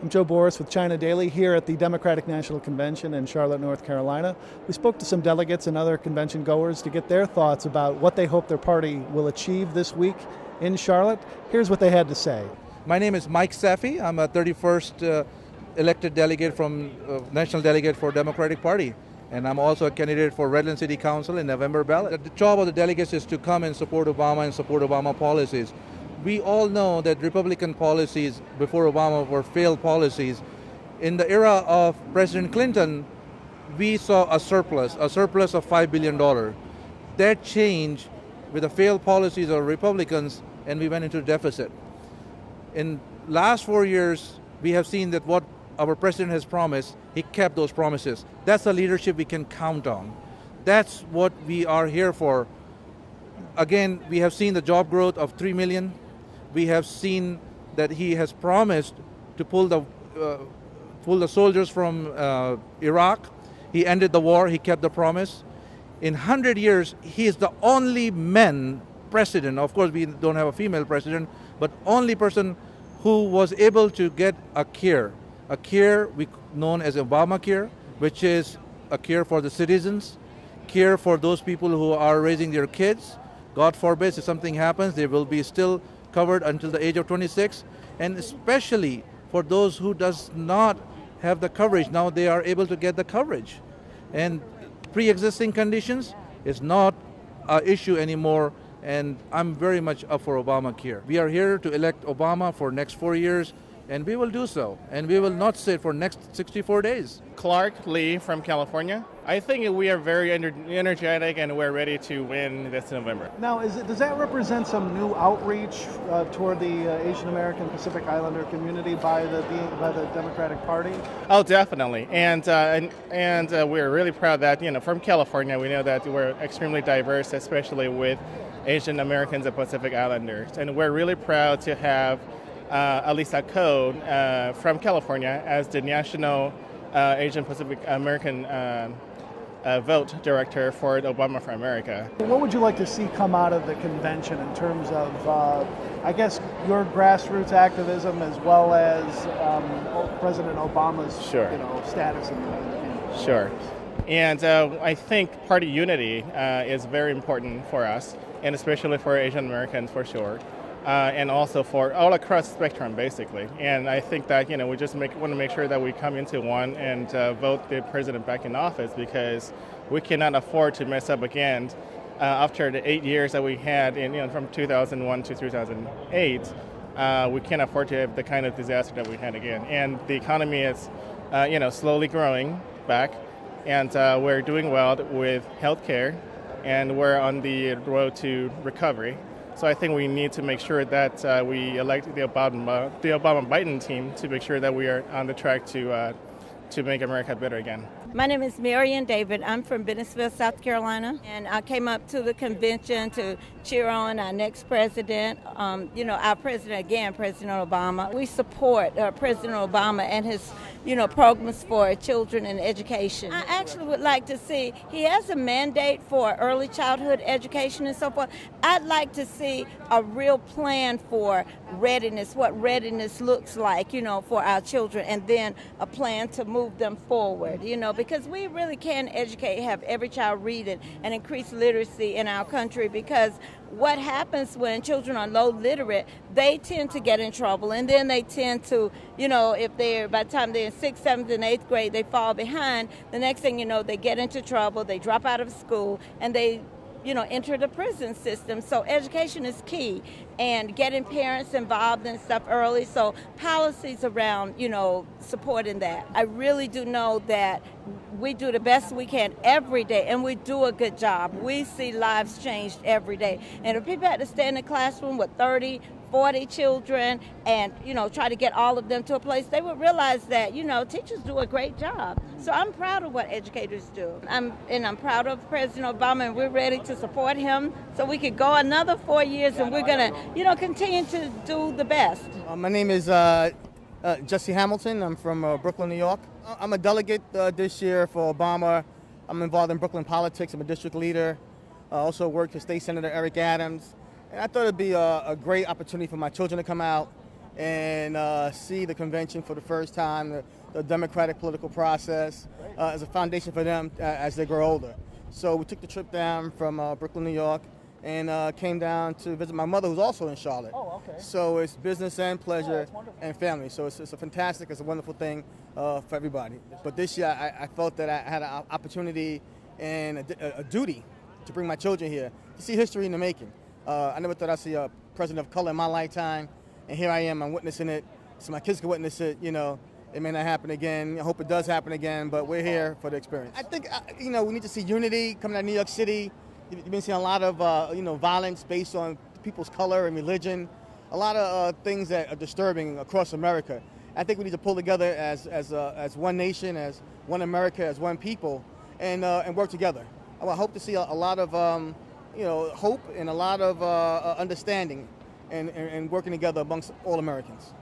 I'm Joe Boris with China Daily here at the Democratic National Convention in Charlotte, North Carolina. We spoke to some delegates and other convention goers to get their thoughts about what they hope their party will achieve this week in Charlotte. Here's what they had to say. My name is Mike Safi. I'm a 31st elected delegate from National Delegate for Democratic Party. And I'm also a candidate for Redland City Council in November ballot. The job of the delegates is to come and support Obama and support Obama policies. We all know that Republican policies before Obama were failed policies. In the era of President Clinton, we saw a surplus of $5 billion. That changed with the failed policies of Republicans, and we went into deficit. In last 4 years, we have seen that what our president has promised, he kept those promises. That's the leadership we can count on. That's what we are here for. Again, we have seen the job growth of 3 million. We have seen that he has promised to pull the soldiers from Iraq. He ended the war. He kept the promise. In 100 years, he is the only man president. Of course, we don't have a female president, but only person who was able to get a care we known as Obamacare, which is a care for the citizens, care for those people who are raising their kids. God forbid if something happens, they will be still covered until the age of 26, and especially for those who does not have the coverage, now they are able to get the coverage. And pre-existing conditions is not an issue anymore, and I'm very much up for Obamacare. We are here to elect Obama for next 4 years, and we will do so, and we will not sit for next 64 days. Clark Lee from California. I think we are very energetic and we're ready to win this November. Now, does that represent some new outreach toward the Asian American Pacific Islander community by the Democratic Party? Oh, definitely, and we're really proud that from California we know that we're extremely diverse, especially with Asian Americans and Pacific Islanders, and we're really proud to have Alisa Code from California as the National Asian Pacific American Vote Director for Obama for America. What would you like to see come out of the convention in terms of, I guess, your grassroots activism as well as President Obama's status in the Sure. And I think party unity is very important for us, and especially for Asian Americans for sure. And also for all across the spectrum, basically. And I think that, we just want to make sure that we come into one and vote the president back in office, because we cannot afford to mess up again after the 8 years that we had from 2001 to 2008. We can't afford to have the kind of disaster that we had again. And the economy is, slowly growing back, and we're doing well with healthcare, and we're on the road to recovery. So I think we need to make sure that we elect the Obama-Biden team to make sure that we are on the track to make America better again. My name is Marion David. I'm from Bennettsville, South Carolina, and I came up to the convention to cheer on our next president, our president again, President Obama. We support President Obama and his, programs for children and education. I actually would like to see, he has a mandate for early childhood education and so forth. I'd like to see a real plan for readiness, what readiness looks like, for our children, and then a plan to move them forward, because we really can educate, have every child read it, and increase literacy in our country, because what happens when children are low literate, they tend to get in trouble, and then they tend to, if by the time they're in 6th, 7th, and 8th grade, they fall behind. The next thing you know, they get into trouble, they drop out of school, and they enter the prison system. So education is key, and getting parents involved in stuff early. So policies around, supporting that. I really do know that we do the best we can every day, and we do a good job. We see lives changed every day. And if people had to stay in the classroom with 30, 40 children and, try to get all of them to a place, they would realize that, teachers do a great job. So I'm proud of what educators do. I'm proud of President Obama, and we're ready to support him so we could go another 4 years, and we're going to, continue to do the best. My name is Jesse Hamilton. I'm from Brooklyn, New York. I'm a delegate this year for Obama. I'm involved in Brooklyn politics. I'm a district leader. I also work for State Senator Eric Adams. And I thought it'd be a great opportunity for my children to come out and see the convention for the first time, the democratic political process as a foundation for them as they grow older. So we took the trip down from Brooklyn, New York, and came down to visit my mother, who's also in Charlotte. Oh, okay. So it's business and pleasure that's wonderful. and family. So it's a fantastic, it's a wonderful thing for everybody. But this year I felt that I had an opportunity and a duty to bring my children here to see history in the making. I never thought I'd see a president of color in my lifetime, and here I am, I'm witnessing it, so my kids can witness it, you know. It may not happen again. I hope it does happen again, but we're here for the experience. I think, you know, we need to see unity coming out of New York City. You've been seeing a lot of, you know, violence based on people's color and religion. A lot of things that are disturbing across America. I think we need to pull together as one nation, as one America, as one people, and work together. I hope to see a lot of, you know, hope and a lot of understanding and working together amongst all Americans.